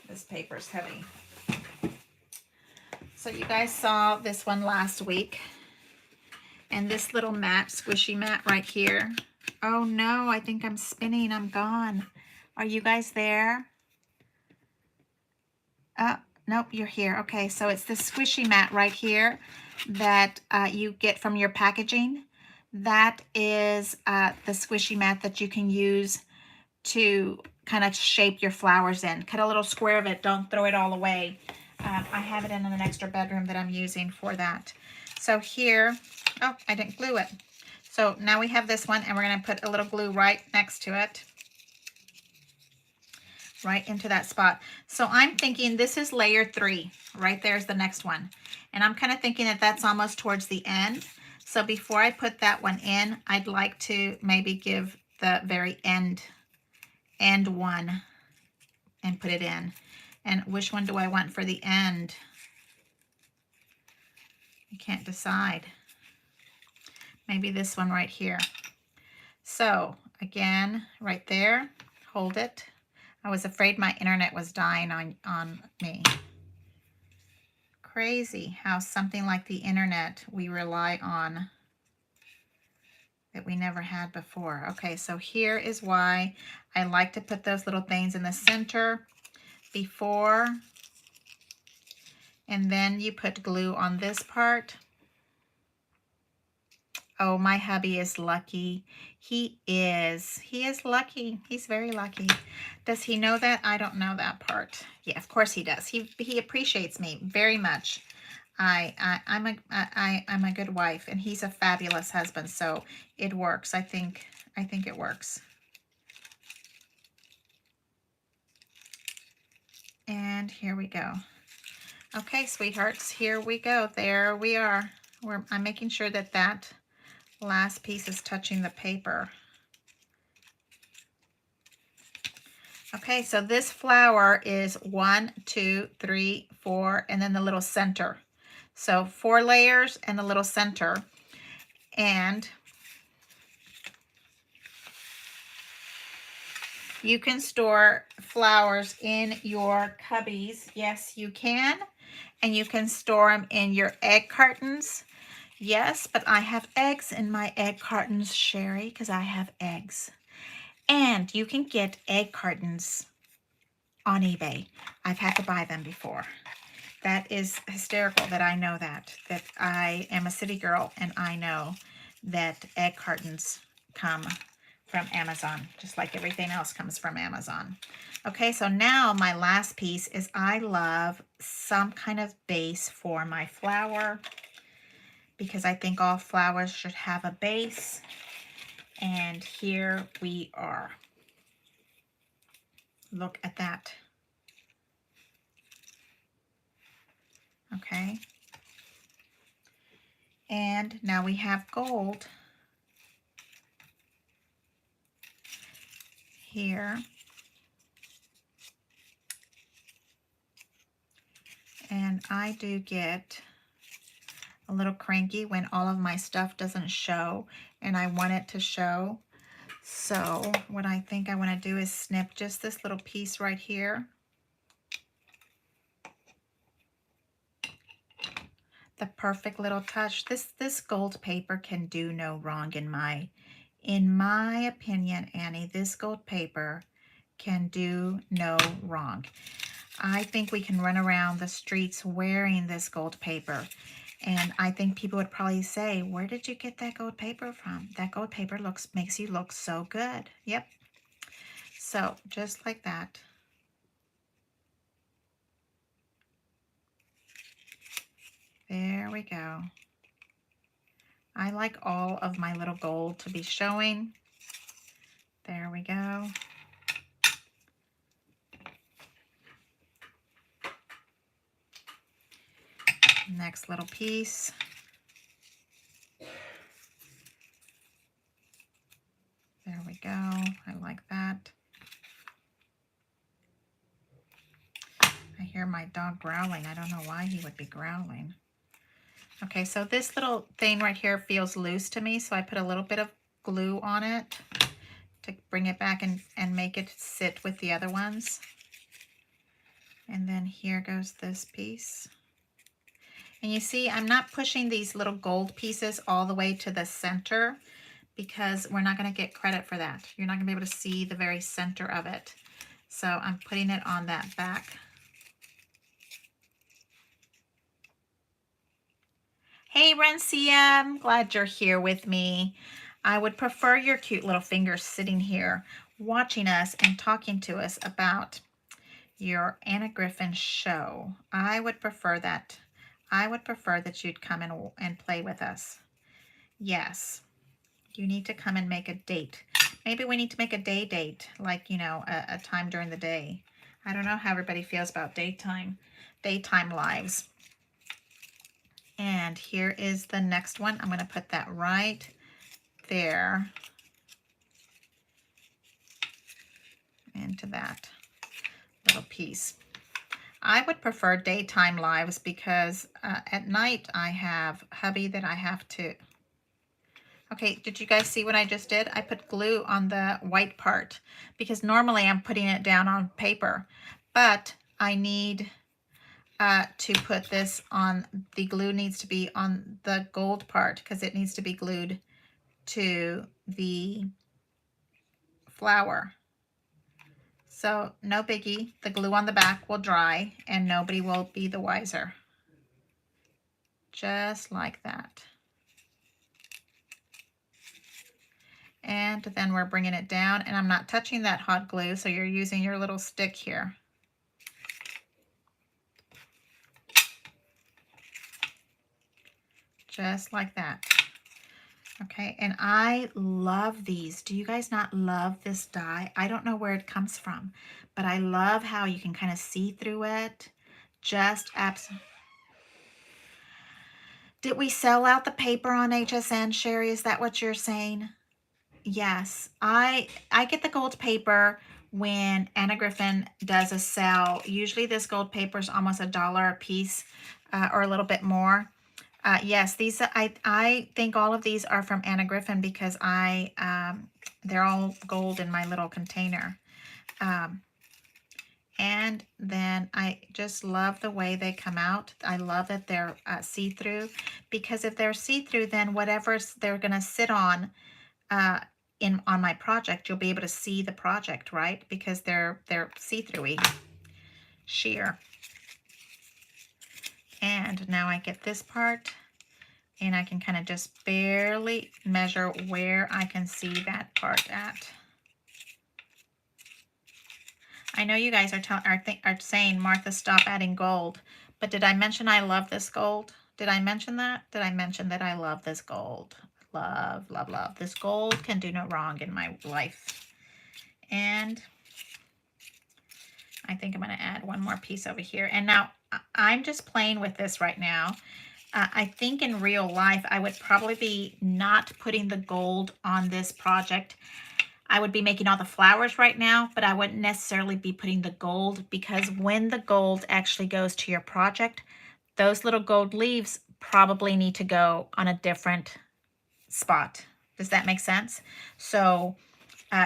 This paper's heavy. So you guys saw this one last week, and this little mat, squishy mat right here. Oh no, I think I'm spinning. I'm gone. Are you guys there? Nope, you're here. Okay, so it's this squishy mat right here that you get from your packaging. That is the squishy mat that you can use to kind of shape your flowers in. Cut a little square of it. Don't throw it all away. I have it in an extra bedroom that I'm using for that. So here, oh, I didn't glue it. So now we have this one, and we're going to put a little glue right next to it. Right into that spot. So I'm thinking this is layer 3. Right there's the next one. And I'm kind of thinking that that's almost towards the end. So before I put that one in, I'd like to maybe give the very end one and put it in. And which one do I want for the end? I can't decide. Maybe this one right here. So again, right there, hold it. I was afraid my internet was dying on me. Crazy how something like the internet we rely on that we never had before. Okay, so here is why I like to put those little things in the center before, and then you put glue on this part. Oh, my hubby is lucky. He is lucky. He's very lucky. Does he know that? I don't know that part. Yeah, of course he does. He appreciates me very much. I'm a good wife, and he's a fabulous husband, so it works. I think it works. And here we go. Okay, sweethearts, here we go. There we are. I'm making sure that that last piece is touching the paper. Okay, so this flower is 1, 2, 3, 4, and then the little center. So 4 layers and a little center. And you can store flowers in your cubbies. Yes, you can. And you can store them in your egg cartons. Yes, but I have eggs in my egg cartons, Sherry, because I have eggs. And you can get egg cartons on eBay. I've had to buy them before. That is hysterical that I know that I am a city girl and I know that egg cartons come from Amazon, just like everything else comes from Amazon. Okay, so now my last piece is I love some kind of base for my flower because I think all flowers should have a base. And here we are. Look at that. Okay. And now we have gold here. And I do get a little cranky when all of my stuff doesn't show and I want it to show. So what I think I want to do is snip just this little piece right here. The perfect little touch. This gold paper can do no wrong in my opinion, Annie. This gold paper can do no wrong. I think we can run around the streets wearing this gold paper. And I think people would probably say, where did you get that gold paper from? That gold paper makes you look so good. Yep. So just like that. There we go. I like all of my little gold to be showing. There we go. Next little piece. There we go. I like that. I hear my dog growling. I don't know why he would be growling. Okay, so this little thing right here feels loose to me, so I put a little bit of glue on it to bring it back and make it sit with the other ones. And then here goes this piece. And you see, I'm not pushing these little gold pieces all the way to the center because we're not going to get credit for that. You're not going to be able to see the very center of it. So I'm putting it on that back. Hey, Roncia, I'm glad you're here with me. I would prefer your cute little fingers sitting here watching us and talking to us about your Anna Griffin show. I would prefer that. I would prefer that you'd come in and play with us. Yes, you need to come and make a date. Maybe we need to make a date, like, you know, a time during the day. I don't know how everybody feels about daytime lives. And here is the next one. I'm going to put that right there into that little piece. I would prefer daytime lives because at night I have hubby that I have to... Okay, did you guys see what I just did? I put glue on the white part because normally I'm putting it down on paper, but I need to put this on, the glue needs to be on the gold part because it needs to be glued to the flower. So no biggie, the glue on the back will dry and nobody will be the wiser. Just like that. And then we're bringing it down, and I'm not touching that hot glue, so you're using your little stick here. Just like that. Okay, and I love these. Do you guys not love this die? I don't know where it comes from, but I love how you can kind of see through it. Just absolutely. Did we sell out the paper on HSN, Sherry? Is that what you're saying? Yes, I get the gold paper when Anna Griffin does a sale. Usually this gold paper is almost $1 a piece or a little bit more. Yes, these I think all of these are from Anna Griffin because they're all gold in my little container. And then I just love the way they come out. I love that they're see-through because if they're see-through, then whatever they're going to sit on on my project, you'll be able to see the project, right? Because they're see-throughy, sheer. And now I get this part And I can kind of just barely measure where I can see that part at. I know you guys are saying, Martha, stop adding gold. But did I mention I love this gold? Did I mention that? Did I mention that I love this gold? Love, love, love. This gold can do no wrong in my life. And I think I'm going to add one more piece over here. And now I'm just playing with this right now. I think in real life, I would probably be not putting the gold on this project. I would be making all the flowers right now, but I wouldn't necessarily be putting the gold, because when the gold actually goes to your project, those little gold leaves probably need to go on a different spot. Does that make sense? So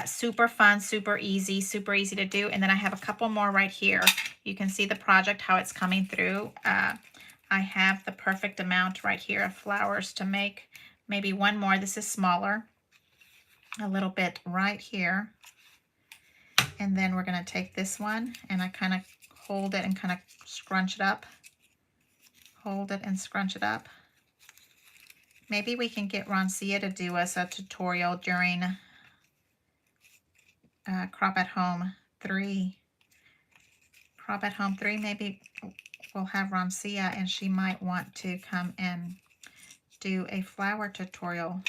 super fun, super easy to do. And then I have a couple more right here. You can see the project, how it's coming through. I have the perfect amount right here of flowers to make. Maybe one more. This is smaller. A little bit right here. And then we're going to take this one and I kind of hold it and kind of scrunch it up. Hold it and scrunch it up. Maybe we can get Roncia to do us a tutorial during Crop at Home 3. Crop at Home 3, maybe we'll have Roncia and she might want to come and do a flower tutorial.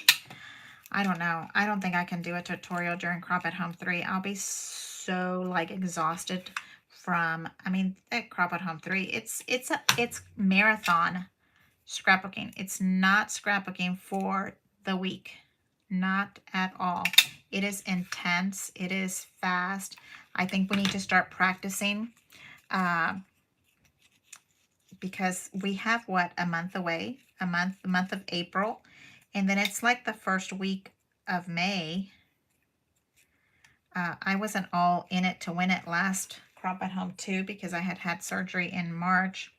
I don't know. I don't think I can do a tutorial during Crop at Home 3. I'll be so like exhausted from, I mean, at Crop at Home 3, it's marathon scrapbooking. It's not scrapbooking for the week. Not at all. It is intense. It is fast. I think we need to start practicing because we have what, a month away, the month of April, and then it's like the first week of May. I wasn't all in it to win it last Crop at Home 2 because I had surgery in March,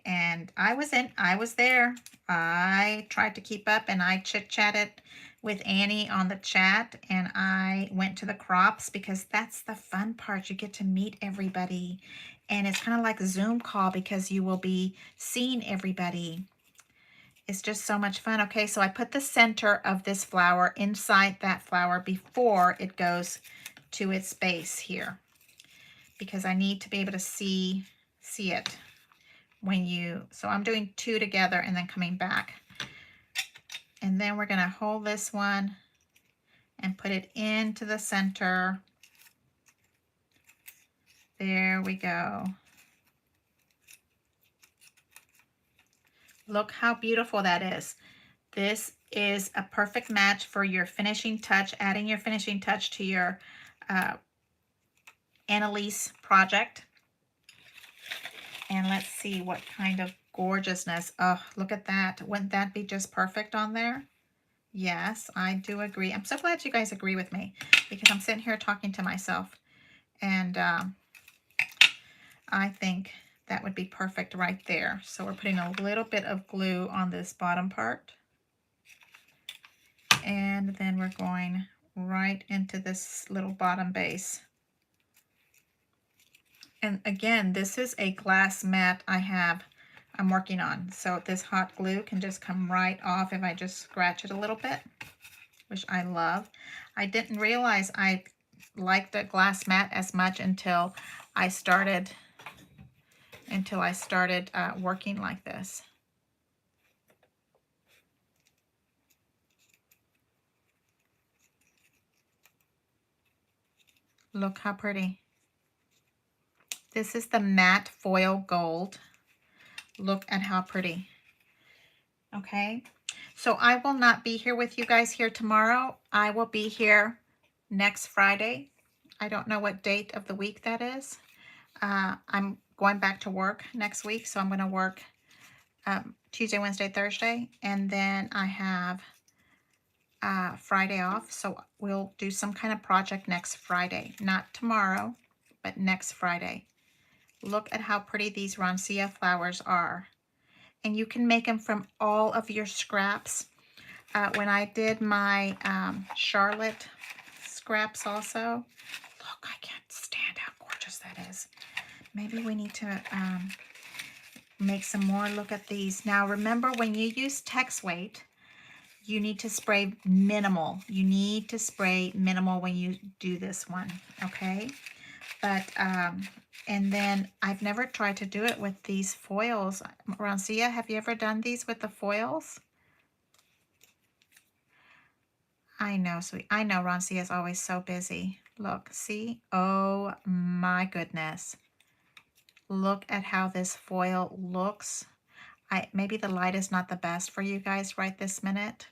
and I was there. I tried to keep up, and I chit-chatted with Annie on the chat, and I went to the crops because that's the fun part. You get to meet everybody, and it's kind of like a Zoom call because you will be seeing everybody. It's just so much fun. Okay, so I put the center of this flower inside that flower before it goes to its base here, because I need to be able to see it when you, so I'm doing 2 together and then coming back. And then we're going to hold this one and put it into the center. There we go. Look how beautiful that is. This is a perfect match for your finishing touch, adding your finishing touch to your Annalise project. And let's see what kind of gorgeousness. Oh, look at that. Wouldn't that be just perfect on there? Yes, I do agree. I'm so glad you guys agree with me because I'm sitting here talking to myself. And I think that would be perfect right there. So we're putting a little bit of glue on this bottom part. And then we're going right into this little bottom base. And again, this is a glass mat I'm working on. So this hot glue can just come right off if I just scratch it a little bit, which I love. I didn't realize I liked the glass mat as much until I started working like this. Look how pretty. This is the matte foil gold. Look at how pretty. Okay, so I will not be here with you guys here tomorrow. I will be here next Friday. I don't know what date of the week that is. I'm going back to work next week, so I'm going to work Tuesday, Wednesday, Thursday, and then I have Friday off, so we'll do some kind of project next Friday. Not tomorrow, but next Friday. Look at how pretty these Roncia flowers are. And you can make them from all of your scraps. When I did my Charlotte scraps also, look, I can't stand how gorgeous that is. Maybe we need to Make some more. Look at these. Now remember, when you use text weight, you need to spray minimal. You need to spray minimal when you do this one, okay? But, and then I've never tried to do it with these foils. Roncia, have you ever done these with the foils? I know, sweet. I know Roncia is always so busy. Look, see? Oh my goodness. Look at how this foil looks. Maybe the light is not the best for you guys right this minute.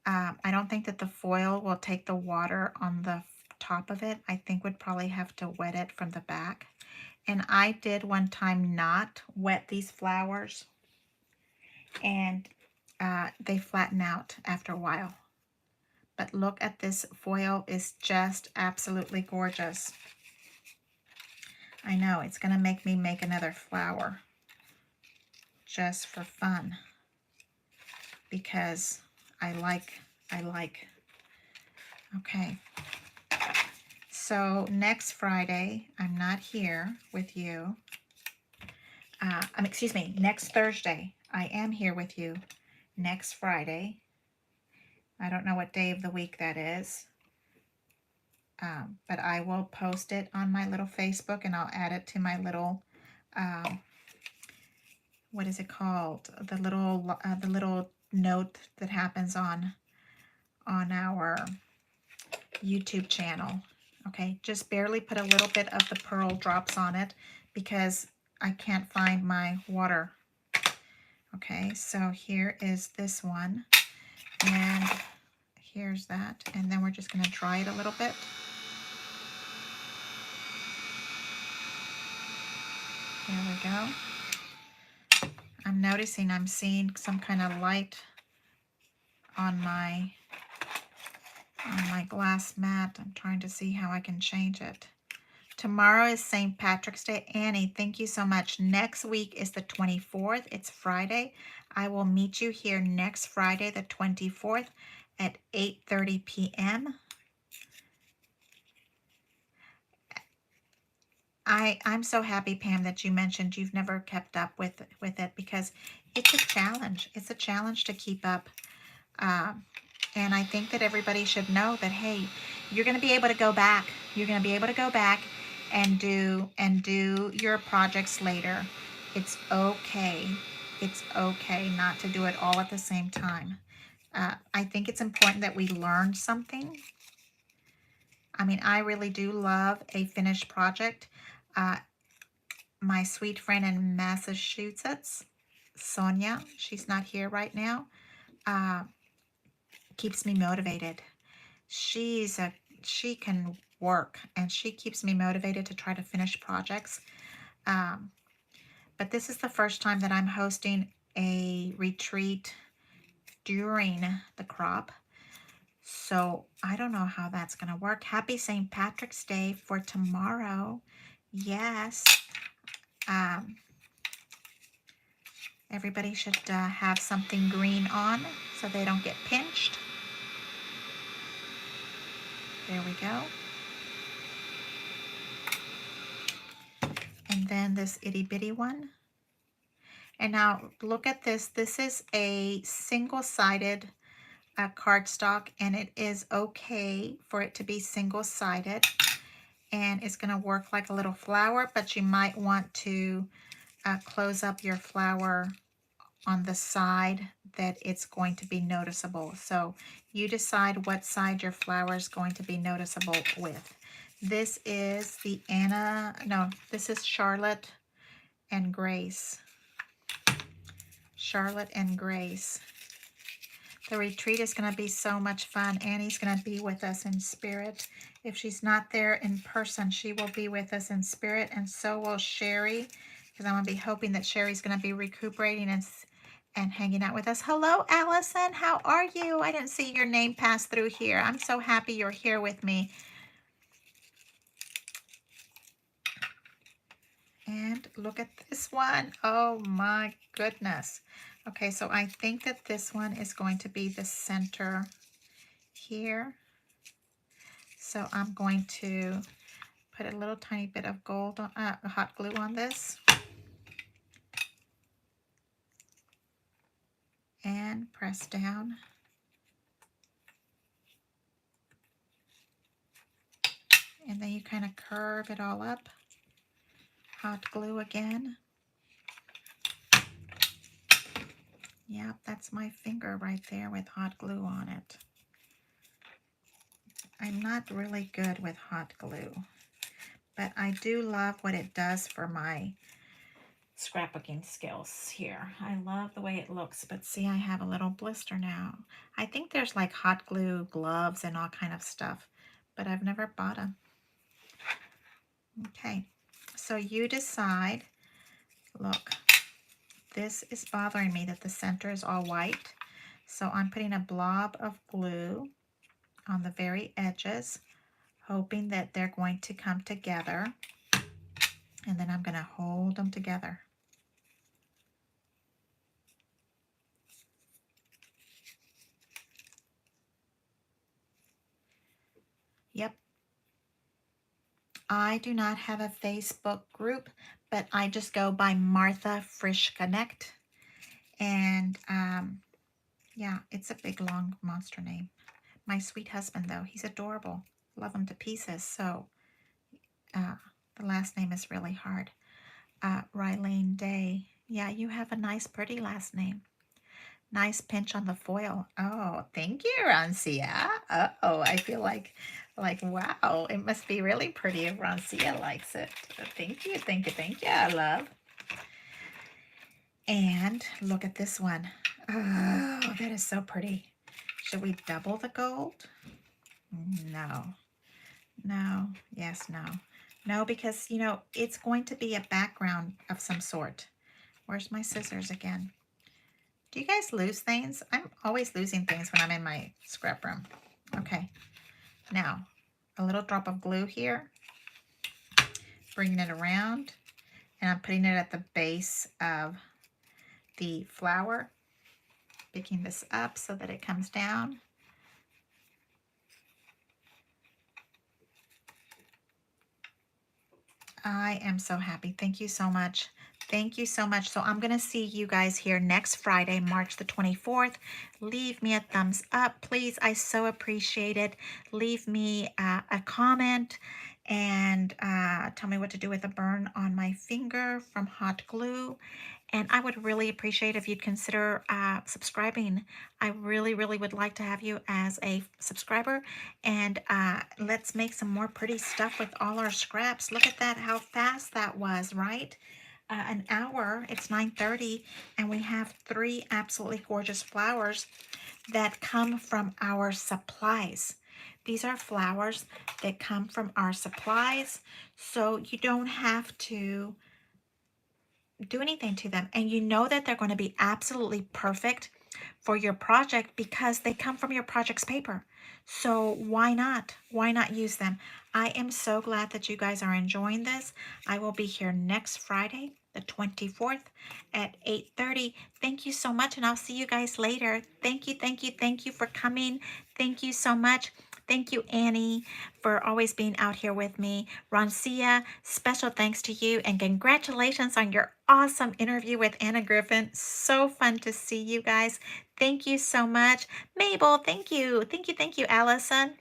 I don't think that the foil will take the water on the top of it. I think we'd probably have to wet it from the back. And I did one time not wet these flowers, and they flatten out after a while. But look at this foil, is just absolutely gorgeous. I know, it's gonna make me make another flower just for fun, because I like. Okay. So next Friday, I'm not here with you. Excuse me, next Thursday, I am here with you. Next Friday, I don't know what day of the week that is, but I will post it on my little Facebook, and I'll add it to my little, what is it called? The little note that happens on our YouTube channel. Okay, just barely put a little bit of the pearl drops on it because I can't find my water. Okay, so here is this one, and here's that, and then we're just going to dry it a little bit. There we go. I'm noticing I'm seeing some kind of light on my glass mat. I'm trying to see how I can change it. Tomorrow is St. Patrick's Day. Annie, thank you so much. Next week is the 24th. It's Friday. I will meet you here next Friday, the 24th at 8:30 p.m. I'm so happy, Pam, that you mentioned you've never kept up with it, because it's a challenge. It's a challenge to keep up. And I think that everybody should know that, hey, you're going to be able to go back. You're going to be able to go back and do your projects later. It's okay. It's okay not to do it all at the same time. I think it's important that we learn something. I mean, I really do love a finished project. My sweet friend in Massachusetts, Sonia, she's not here right now, keeps me motivated. She can work, and she keeps me motivated to try to finish projects. But this is the first time that I'm hosting a retreat during the crop. So I don't know how that's going to work. Happy St. Patrick's Day for tomorrow. Yes. Everybody should have something green on so they don't get pinched. There we go. And then this itty bitty one. And now look at this. This is a single-sided cardstock, and it is okay for it to be single-sided. And it's going to work like a little flower, but you might want to close up your flower on the side that it's going to be noticeable. So you decide what side your flower is going to be noticeable with. This is the this is Charlotte and Grace. Charlotte and Grace. The retreat is going to be so much fun. Annie's going to be with us in spirit. If she's not there in person, she will be with us in spirit, and so will Sherry, because I'm going to be hoping that Sherry's going to be recuperating and hanging out with us. Hello, Allison. How are you? I didn't see your name pass through here. I'm so happy you're here with me. And look at this one. Oh my goodness. Okay, so I think that this one is going to be the center here. So I'm going to put a little tiny bit of gold on, hot glue on this. press down. And then you kind of curve it all up. Hot glue again. Yep, that's my finger right there with hot glue on it. I'm not really good with hot glue, but I do love what it does for my scrapbooking skills here. I love the way it looks, but see, I have a little blister now. I think there's like hot glue gloves and all kind of stuff, but I've never bought them. Okay, so you decide. Look, this is bothering me that the center is all white, so I'm putting a blob of glue on the very edges, hoping that they're going to come together, and then I'm going to hold them together. Yep. I do not have a Facebook group, but I just go by Martha Frisch Connect. And yeah, it's a big, long monster name. My sweet husband, though, he's adorable. Love him to pieces. So the last name is really hard. Rylene Day. Yeah, you have a nice, pretty last name. Nice pinch on the foil. Oh, thank you, Roncia. Oh, I feel like, wow, it must be really pretty if Roncia likes it. Thank you, thank you, thank you, love. And look at this one. Oh, that is so pretty. Should we double the gold? No. No. Yes, no. No, because, you know, it's going to be a background of some sort. Where's my scissors again? Do you guys lose things? I'm always losing things when I'm in my scrap room. Okay. Now, a little drop of glue here. Bringing it around. And I'm putting it at the base of the flower. Picking this up so that it comes down. I am so happy. Thank you so much. Thank you so much. So I'm going to see you guys here next Friday, March the 24th. Leave me a thumbs up, please. I so appreciate it. Leave me a comment and tell me what to do with a burn on my finger from hot glue. And I would really appreciate if you'd consider subscribing. I really, really would like to have you as a subscriber. And let's make some more pretty stuff with all our scraps. Look at that, how fast that was, right? An hour, it's 9:30, and we have 3 absolutely gorgeous flowers that come from our supplies. These are flowers that come from our supplies, so you don't have to do anything to them, and you know that they're going to be absolutely perfect for your project because they come from your project's paper. So why not use them? I am so glad that you guys are enjoying this. I will be here next Friday the 24th at 8:30. Thank you so much, and I'll see you guys later. Thank you for coming. Thank you so much. Thank you, Annie, for always being out here with me. Roncia, special thanks to you, and congratulations on your awesome interview with Anna Griffin. So fun to see you guys. Thank you so much. Mabel, thank you. Thank you, Allison.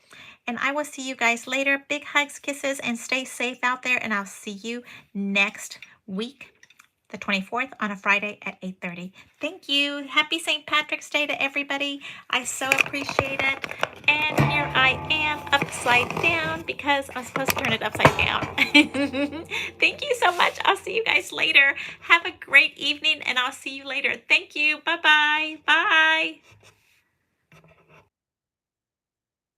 And I will see you guys later. Big hugs, kisses, and stay safe out there. And I'll see you next week, the 24th, on a Friday at 8:30. Thank you. Happy St. Patrick's Day to everybody. I so appreciate it. And here I am upside down because I was supposed to turn it upside down. Thank you so much. I'll see you guys later. Have a great evening, and I'll see you later. Thank you. Bye-bye. Bye.